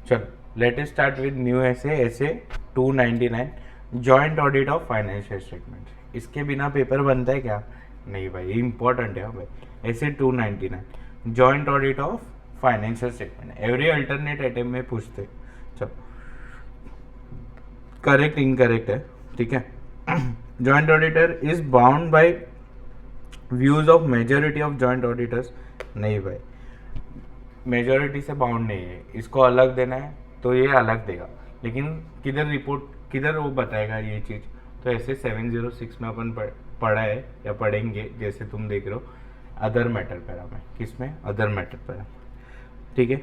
चलो let us start with new ऐसे 299 joint audit of financial statement. इसके बिना पेपर बनता है क्या? नहीं भाई, ये इंपॉर्टेंट है भाई। ऐसे 299 joint audit of financial statement every alternate item में पूछते। चलो करेक्ट इनकरेक्ट है, ठीक है। Joint auditor is bound by views of majority of joint auditors. नहीं भाई, मेजोरिटी से बाउंड नहीं है, इसको अलग देना है तो ये अलग देगा, लेकिन किधर रिपोर्ट किधर वो बताएगा ये चीज़। तो ऐसे 706 में अपन पढ़ा है या पढ़ेंगे, जैसे तुम देख रहे हो अदर मैटर पैरा में, किसमें? अदर मैटर पैरा, ठीक है।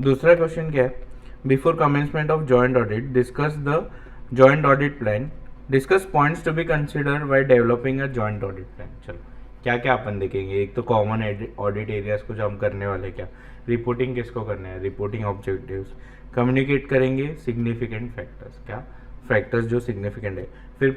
दूसरा क्वेश्चन क्या है? Before commencement of joint audit discuss the joint audit plan, discuss points to be consider while developing a joint audit plan. चलो क्या क्या अपन देखेंगे। एक तो कॉमन ऑडिट एरियाज को जो हम करने वाले, क्या रिपोर्टिंग किसको करना है, रिपोर्टिंग ऑब्जेक्टिव्स, कम्युनिकेट करेंगे सिग्निफिकेंट फैक्टर्स, क्या फैक्टर्स जो सिग्निफिकेंट है, फिर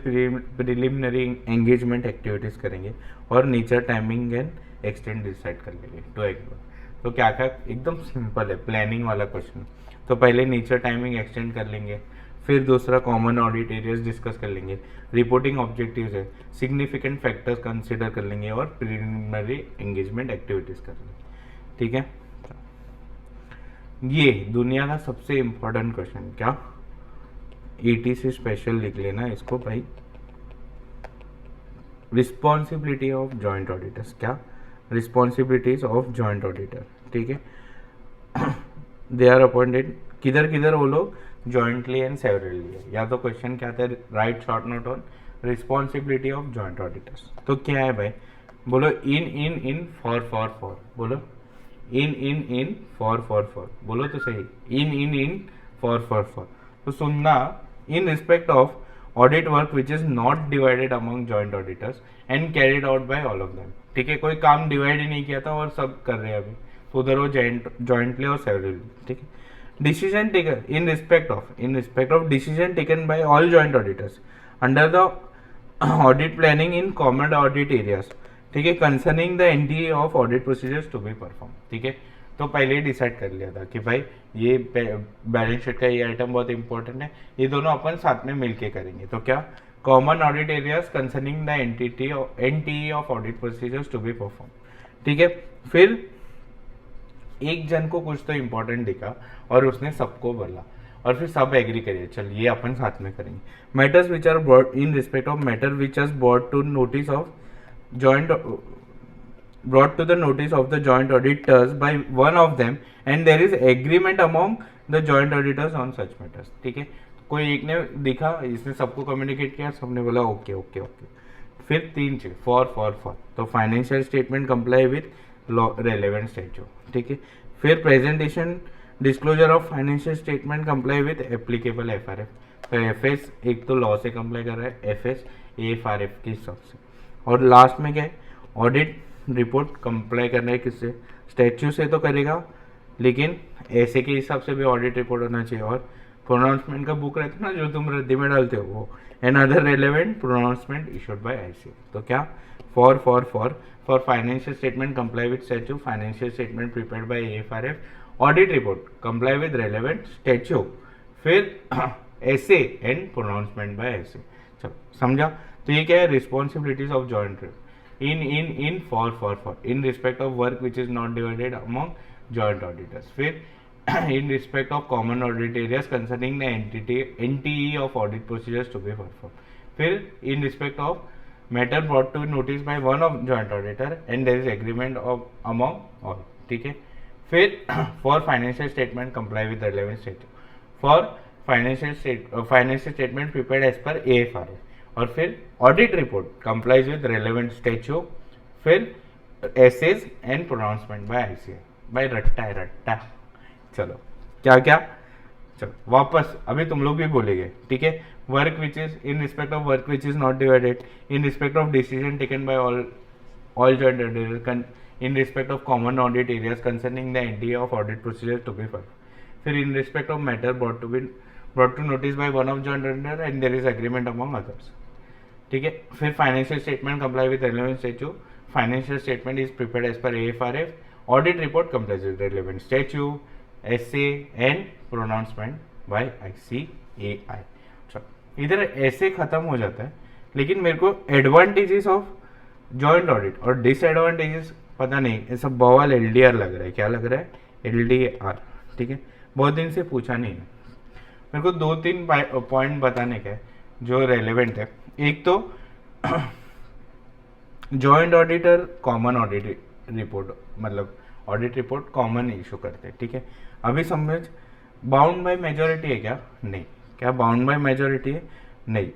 प्रिलिमिनरी एंगेजमेंट एक्टिविटीज करेंगे और nature timing and extend decide कर लेंगे टू एग्जाम। तो क्या क्या, एकदम सिंपल है, प्लानिंग वाला क्वेश्चन। तो पहले नेचर टाइमिंग एक्सटेंड कर लेंगे, फिर दूसरा कॉमन ऑडिट एरियाज डिस्कस कर लेंगे, रिपोर्टिंग ऑब्जेक्टिव्स है, सिग्निफिकेंट फैक्टर्स कंसिडर कर लेंगे और प्रिलिमिनरी एंगेजमेंट एक्टिविटीज कर लेंगे, ठीक है। ये दुनिया का सबसे इम्पोर्टेंट क्वेश्चन, क्या ईटी से स्पेशल लिख लेना इसको भाई। रिस्पॉन्सिबिलिटी ऑफ जॉइंट ऑडिटर्स, क्या रिस्पॉन्सिबिलिटीज ऑफ जॉइंट ऑडिटर, ठीक है। दे आर अपॉइंटेड किधर किधर, वो लोग जॉइंटली एंड सेवरली है। या तो क्वेश्चन क्या आता है, right short note on responsibility of joint auditors. तो क्या है भाई, बोलो इन फॉर, बोलो इन फॉर, बोलो तो सही, इन फॉर। तो सुनना, इन respect of audit work which is not divided among joint auditors and carried out by all of them, ठीक है। कोई काम डिवाइड ही नहीं किया था और सब कर रहे हैं अभी, तो उधर वो जॉइंटली और सेवरली, ठीक है। Decision taken in respect of decision taken by all joint auditors under the audit planning in common audit areas, ठीक है, concerning the NTA of audit procedures to be perform, ठीक है। तो पहले ही डिसाइड कर लिया था कि भाई ये बैलेंस शीट का ये आइटम बहुत इंपॉर्टेंट है, ये दोनों अपन साथ में मिलके करेंगे। तो क्या, common audit areas concerning the NTA of audit procedures to be perform, ठीक है। फिर एक जन को कुछ तो इम्पोर्टेंट दिखा और उसने सबको बोला और फिर सब एग्री करिए, चल ये अपन साथ में करेंगे। Matters which are brought in respect of matter which are brought to notice of joint brought to the notice of the joint auditors by one of them and there is agreement among the joint auditors on such matters, ठीक है। कोई एक ने दिखा, इसने सबको communicate किया, सबने बोला ओके ओके ओके। फिर तीन चीज, फॉर तो financial statement comply with law relevant statute, ठीक है। फिर presentation disclosure of financial statement comply with applicable FRF. तो एफएस एक तो लॉ से कंप्लाई कर रहा है, एफएस एफआरएफ के हिसाब से। और लास्ट में क्या है, ऑडिट रिपोर्ट कंप्लाई करना है किससे, स्टैच्यू से तो करेगा, लेकिन ऐसे के हिसाब से भी ऑडिट रिपोर्ट होना चाहिए। और प्रोनाउंसमेंट का बुक रहता है ना जो तुम रद्दी में डालते हो, वो and other relevant pronouncement issued by IC. तो क्या, for financial statement comply with statue, financial statement prepared by FRF, audit report comply with relevant statute, फिर ऐसे एंड प्रोनाउंसमेंट बाय ऐसे। चलो समझा। तो ये क्या है, responsibilities of joint in for in respect of work which is not divided among joint auditors, फिर in respect of common audit areas concerning the NTE of audit procedures to be performed, फिर in respect of matter brought to notice by one of joint auditor and there is agreement of among all, ठीक है। फिर for financial statement comply with the relevant statute, for financial statement prepared as per AFRS, और फिर audit report complies with relevant statute, फिर SAs and pronouncement by ICA. By रट्टा है रट्टा। चलो क्या क्या, चलो वापस अभी तुम लोग भी बोलेंगे, ठीक है। Work which is in respect of work which is not divided, in respect of decision taken by all joint auditors, in respect of common audit areas concerning the NTA of audit procedure to be perform, फिर in respect of matter brought to notice by one of joint auditor and there is agreement among others, ठीक है। फिर financial statement comply with relevant statute, financial statement is prepared as per AFRF, audit report complies with relevant statute, SA and pronouncement by ICAI। चलो इधर ऐसे खत्म हो जाता है, लेकिन मेरे को एडवांटेजेस ऑफ जॉइंट ऑडिट और डिसएडवांटेजेस पता नहीं, ऐसा बवाल LDR लग रहा है। क्या लग रहा है? LDR। ठीक है, बहुत दिन से पूछा नहीं है। मेरे को 2-3 पॉइंट बताने का है जो रेलेवेंट है। एक तो joint auditor common audit report, मतलब ऑडिट रिपोर्ट कॉमन इशू करते हैं। ठीक है, अभी समझ बाउंड बाय मेजोरिटी है क्या? नहीं। क्या बाउंड बाय मेजोरिटी है? नहीं।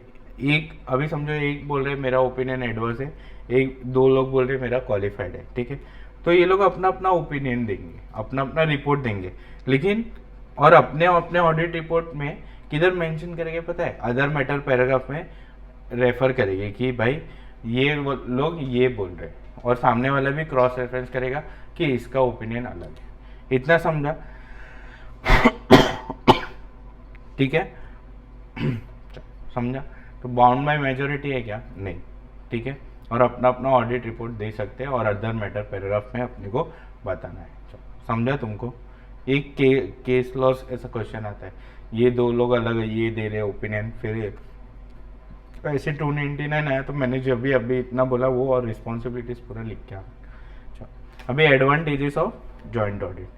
एक अभी समझो, एक बोल रहे मेरा ओपिनियन एडवर्स है, दो लोग बोल रहे मेरा क्वालिफाइड है। ठीक है, तो ये लोग अपना अपना ओपिनियन देंगे, अपना अपना रिपोर्ट देंगे, लेकिन और अपने अपने ऑडिट रिपोर्ट में किधर मेंशन करेंगे पता है? अदर मैटर पैराग्राफ में रेफर करेंगे कि भाई ये लोग ये बोल रहे हैं, और सामने वाला भी क्रॉस रेफरेंस करेगा कि इसका ओपिनियन अलग है। इतना समझा? ठीक है, समझा? तो बाउंड बाय मेजोरिटी है क्या? नहीं। ठीक है, और अपना अपना ऑडिट रिपोर्ट दे सकते हैं और अदर मैटर पैराग्राफ में अपने को बताना है। समझा तुमको? एक केस लॉस ऐसा क्वेश्चन आता है, ये दो लोग अलग है, ये दे रहे ओपिनियन, फिर ऐसे 299 आया, तो मैंने जो अभी इतना बोला वो और रिस्पॉन्सिबिलिटीज पूरा लिख के आया। अभी एडवांटेजेस ऑफ जॉइंट ऑडिट,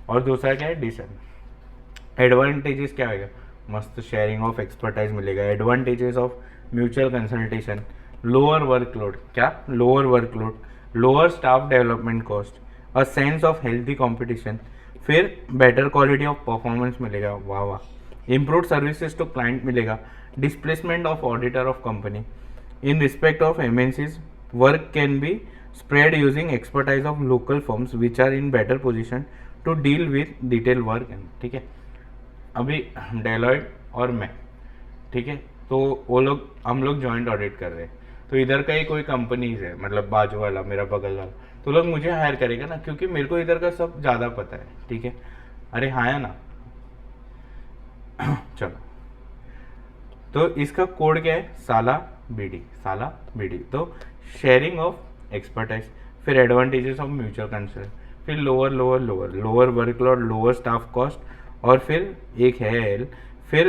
और दूसरा क्या है? डिसएडवांटेज। एडवांटेजेस क्या होगा? मस्त शेयरिंग ऑफ एक्सपर्टाइज मिलेगा। Advantages of mutual consultation, lower workload. क्या? Lower workload, lower staff development cost, a sense of healthy competition, फिर बेटर क्वालिटी ऑफ परफॉर्मेंस मिलेगा। वाह वाह। इम्प्रूव सर्विसेज टू क्लाइंट मिलेगा। Displacement of auditor of company in respect of MNCs, work can be spread using expertise of local firms which are in better position to deal with detailed work। ठीक है, अभी Deloitte और मैं, ठीक है, तो वो लोग, हम लोग जॉइंट ऑडिट कर रहे हैं, तो इधर का ही कोई कंपनीज है, मतलब बाजू वाला, मेरा बगल वाला, तो लोग मुझे हायर करेगा ना, क्योंकि मेरे को इधर का सब ज़्यादा पता है। ठीक है, अरे हाँ है ना। चलो, तो इसका कोड क्या है? साला BD। तो शेयरिंग ऑफ एक्सपर्टाइज, फिर एडवांटेजेस ऑफ म्यूचुअल कंसल्ट, फिर lower workload, lower staff cost, और फिर एक है L, फिर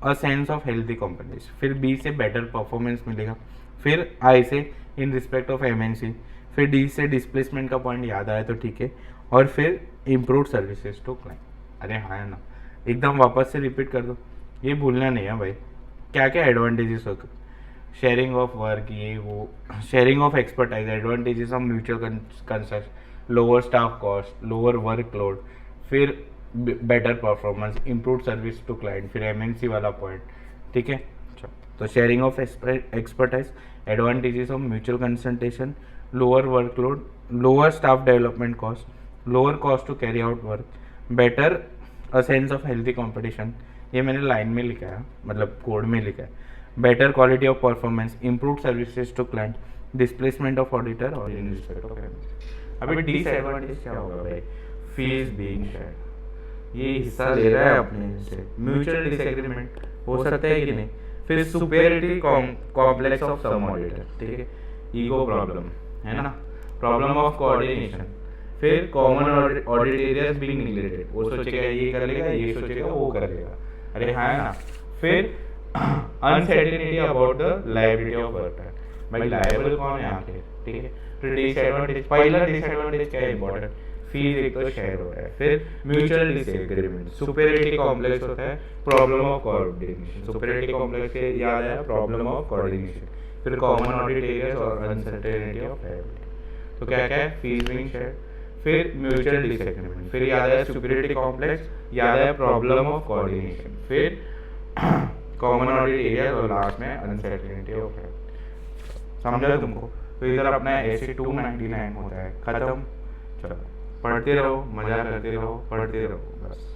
अ सेंस ऑफ हेल्थी कंपनीज, फिर B से बेटर परफॉर्मेंस मिलेगा, फिर I से इन रिस्पेक्ट ऑफ MNC, फिर D से डिस्प्लेसमेंट का पॉइंट याद आया तो ठीक है, और फिर इम्प्रूव सर्विसेज टू क्लाइंट। अरे हाँ है ना, एकदम वापस से रिपीट कर दो, ये भूलना नहीं है भाई। क्या क्या एडवांटेजेस होते? शेयरिंग ऑफ वर्क, ये वो, sharing of expertise, advantages of mutual consult, lower staff cost, lower workload, फिर better performance, improve service to client, फिर MNC वाला पॉइंट। ठीक है, तो sharing of expertise, advantages of mutual consultation, lower workload, lower staff development cost, lower cost to carry out work, better a sense of healthy competition, ये मैंने line में लिखा है, मतलब कोड में लिखा है, better quality of performance, improve services to client, displacement of auditor और इन रिस्पेक्ट ऑफ MNC। अभी डिसएडवांटेज क्या होगा भाई? फीस बीइंग शेयर्ड, ये हिस्सा ले रहा है अपने से, म्यूचुअल डिसएग्रीमेंट हो सकता है कि नहीं, फिर superiority complex of some auditor, ठीक है, ईगो प्रॉब्लम है ना, प्रॉब्लम ऑफ कोऑर्डिनेशन, फिर common audit areas being neglected, वो सोचेगा ये कर लेगा, ये सोचेगा वो कर लेगा, अरे हाँ है ना, फिर uncertainty about the liability of worker, भाई लायबल कौन है आखिर? ठीक है, तो डिसएडवांटेज, पहला डिसएडवांटेज क्या है इंपॉर्टेंट? फीस एक तो शेयर होता है, फिर म्यूचुअल डिसएग्रीमेंट, सुपेरिटी कॉम्प्लेक्स होता है, problem of coordination, superiority complex से याद आया प्रॉब्लम ऑफ कोऑर्डिनेशन, फिर कॉमन ऑडिट एरियाज और अनसर्टेनिटी ऑफ लायबिलिटी। तो क्या क्या है? फीस बीइंग शेयर, फिर म्यूचुअल डिसएग्रीमेंट, फिर याद आया सुपेरिटी कॉम्प्लेक्स, याद आया प्रॉब्लम ऑफ कोऑर्डिनेशन, फिर कॉमन ऑडिट एरियाज और लास्ट में अनसर्टेनिटी ऑफ लायबिलिटी। समझा तुमको? तो इधर अपना ऐसे 299 होता है, खत्म। चलो पढ़ते रहो, मजा करते रहो, पढ़ते रहो बस।